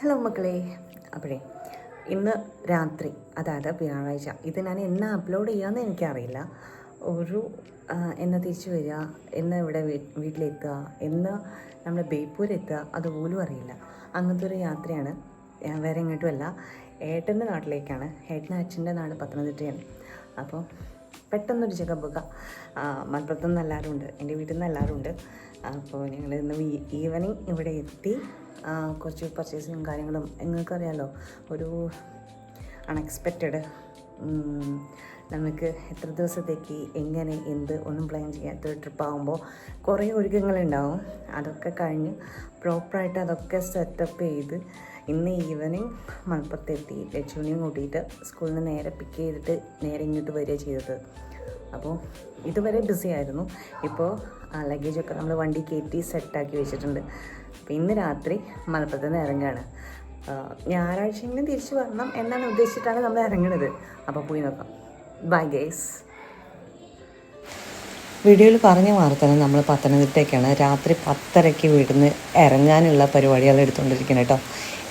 Hello മക്കളെ, അപ്പോഴേ ഇന്ന് രാത്രി, അതായത് വ്യാഴാഴ്ച, ഇത് ഞാൻ എന്നാ അപ്ലോഡ് ചെയ്യാമെന്ന് എനിക്കറിയില്ല. എന്ന് തിരിച്ചു വരിക, എന്ന് ഇവിടെ വീട്ടിലെത്തുക, എന്ന് നമ്മൾ ബേപ്പൂരെത്തുക, അതുപോലും അറിയില്ല. അങ്ങനത്തെ ഒരു യാത്രയാണ്. ഞാൻ വേറെ എങ്ങോട്ടുമല്ല, ഏട്ടൻ്റെ നാട്ടിലേക്കാണ്. ഏട്ടൻ്റെ അച്ഛൻ്റെ നാട് പത്തനംതിട്ടയാണ്. അപ്പോൾ പെട്ടെന്നൊരു ജഗബുക. മലപ്പുറത്തു നിന്ന് എല്ലാവരും ഉണ്ട്, എൻ്റെ വീട്ടിൽ നിന്ന് എല്ലാവരും ഉണ്ട്. അപ്പോൾ ഞങ്ങൾ ഇന്ന് ഈവനിങ് ഇവിടെ എത്തി. കുറച്ച് പർച്ചേസിങ്ങും കാര്യങ്ങളും, നിങ്ങൾക്കറിയാമല്ലോ, ഒരു അൺഎക്സ്പെക്റ്റഡ്, നമുക്ക് എത്ര ദിവസത്തേക്ക് എങ്ങനെ എന്ത് ഒന്നും പ്ലാൻ ചെയ്യാത്തൊരു ട്രിപ്പാകുമ്പോൾ കുറേ ഒരുക്കങ്ങളുണ്ടാവും. അതൊക്കെ കഴിഞ്ഞ് പ്രോപ്പറായിട്ട് അതൊക്കെ സെറ്റപ്പ് ചെയ്ത് ഇന്ന് ഈവനിങ് മലപ്പുറത്തെത്തി. ലച്ചുവിനെയും കൂട്ടിയിട്ട് സ്കൂളിൽ നിന്ന് നേരെ പിക്ക് ചെയ്തിട്ട് നേരെ ഇങ്ങോട്ട് വരിക ചെയ്തത്. അപ്പോൾ ഇതുവരെ ബിസി ആയിരുന്നു. ഇപ്പോൾ ലഗേജൊക്കെ നമ്മൾ വണ്ടി കയറ്റി സെറ്റാക്കി വെച്ചിട്ടുണ്ട്. അപ്പോൾ ഇന്ന് രാത്രി മലപ്പുറത്ത് നിന്ന് ഇറങ്ങുകയാണ്. ഞായറാഴ്ചയെങ്കിലും തിരിച്ച് വരണം എന്നാണ് ഉദ്ദേശിച്ചിട്ടാണ് നമ്മൾ ഇറങ്ങുന്നത്. അപ്പോൾ പോയി നോക്കാം. By guys. വീഡിയോയിൽ പറഞ്ഞ വാർത്തയാണ്, നമ്മൾ പത്തനംതിട്ടയ്ക്കാണ്. രാത്രി 10:30 വീട്ടിൽ നിന്ന് ഇറങ്ങാനുള്ള പരിപാടികൾ എടുത്തുകൊണ്ടിരിക്കുന്നത് കേട്ടോ.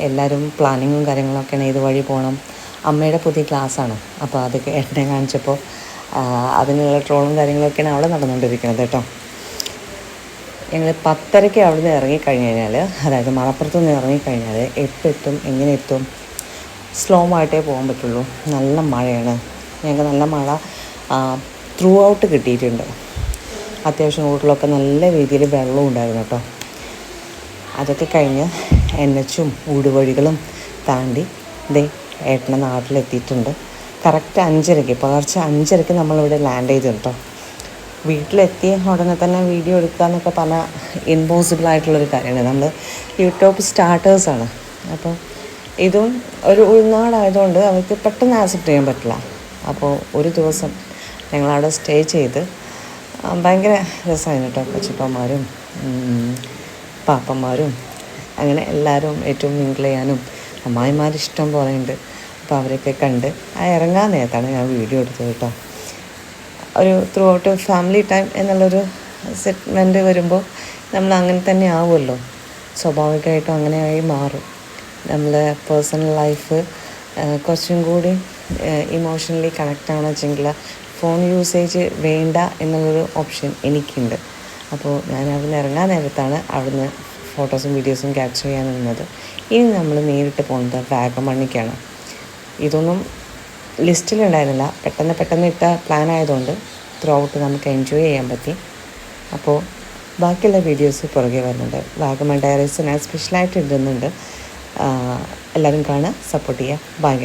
എല്ലാവരും പ്ലാനിങ്ങും കാര്യങ്ങളൊക്കെയാണ്, ഇതുവഴി പോകണം. അമ്മയുടെ പുതിയ ക്ലാസ്സാണ്, അപ്പോൾ അതൊക്കെ എന്നെ കാണിച്ചപ്പോൾ അതിനുള്ള ട്രോളും കാര്യങ്ങളൊക്കെയാണ് അവിടെ നടന്നുകൊണ്ടിരിക്കുന്നത് കേട്ടോ. ഞങ്ങൾ 10:30 അവിടെ നിന്ന് ഇറങ്ങിക്കഴിഞ്ഞ് കഴിഞ്ഞാൽ, അതായത് മലപ്പുറത്ത് നിന്ന് ഇറങ്ങിക്കഴിഞ്ഞാൽ എത്തും. എങ്ങനെ എത്തും? സ്ലോ ആയിട്ടേ പോകാൻ പറ്റുള്ളൂ. നല്ല മഴയാണ്. ഞങ്ങൾക്ക് നല്ല മഴ ത്രൂ ഔട്ട് കിട്ടിയിട്ടുണ്ട്. അത്യാവശ്യം റോഡിലൊക്കെ നല്ല രീതിയിൽ വെള്ളവും ഉണ്ടായിരുന്നു കേട്ടോ. അതൊക്കെ കഴിഞ്ഞ് NHും ഊടുവഴികളും താണ്ടി ഏട്ടൻ്റെ നാട്ടിലെത്തിയിട്ടുണ്ട്. കറക്റ്റ് 5:30, പുലർച്ചെ 5:30 നമ്മളിവിടെ ലാൻഡ് ചെയ്തു കേട്ടോ. വീട്ടിലെത്തിയ ഉടനെ തന്നെ വീഡിയോ എടുക്കുക എന്നൊക്കെ പറഞ്ഞാൽ ഇമ്പോസിബിളായിട്ടുള്ളൊരു കാര്യമാണ്. നമ്മൾ യൂട്യൂബ് സ്റ്റാർട്ടേഴ്സാണ്. അപ്പോൾ ഇതും ഒരു ഉൾനാടായതുകൊണ്ട് അവർക്ക് പെട്ടെന്ന് ആക്സെപ്റ്റ് ചെയ്യാൻ പറ്റില്ല. അപ്പോൾ ഒരു ദിവസം ഞങ്ങളവിടെ സ്റ്റേ ചെയ്ത് ഭയങ്കര രസമായിരുന്നു കേട്ടോ. കൊച്ചിപ്പന്മാരും പാപ്പന്മാരും അങ്ങനെ എല്ലാവരും ഏറ്റവും മിങ്കിൾ ചെയ്യാനും അമ്മായിമാരിഷ്ടം പോലെ ഉണ്ട്. അപ്പോൾ അവരൊക്കെ കണ്ട് ഇറങ്ങാൻ നേരത്താണ് ഞാൻ വീഡിയോ എടുത്തത് കേട്ടോ. ഒരു ത്രൂ ഔട്ട് ഫാമിലി ടൈം എന്നുള്ളൊരു സെഗ്മെൻറ്റ് വരുമ്പോൾ നമ്മൾ അങ്ങനെ തന്നെ ആവുമല്ലോ, സ്വാഭാവികമായിട്ടും അങ്ങനെയായി മാറും. നമ്മളെ പേഴ്സണൽ ലൈഫ് കുറച്ചും കൂടി ഇമോഷണലി കണക്റ്റ് ആണെന്ന് വെച്ചെങ്കിൽ ഫോൺ യൂസേജ് വേണ്ട എന്നുള്ളൊരു ഓപ്ഷൻ എനിക്കുണ്ട്. അപ്പോൾ ഞാൻ അവിടുന്ന് ഇറങ്ങാൻ നേരത്താണ് അവിടുന്ന് ഫോട്ടോസും വീഡിയോസും ക്യാപ്ചർ ചെയ്യാൻ നിന്നത്. ഇനി നമ്മൾ നേരിട്ട് പോകുന്നത് വാഗമണ്ണിക്കാണ്. ഇതൊന്നും ലിസ്റ്റിലുണ്ടായിരുന്നില്ല, പെട്ടെന്ന് ഇട്ട പ്ലാൻ ആയതുകൊണ്ട് ത്രൂ ഔട്ട് നമുക്ക് എൻജോയ് ചെയ്യാൻ പറ്റി. അപ്പോൾ ബാക്കിയുള്ള വീഡിയോസ് പുറകെ വരുന്നുണ്ട്. വാഗമൺ ഡയറീസ് ഞാൻ സ്പെഷ്യലായിട്ട് ഇടുന്നുണ്ട്. എല്ലാവരും കാണുക, സപ്പോർട്ട് ചെയ്യുക. ബൈ.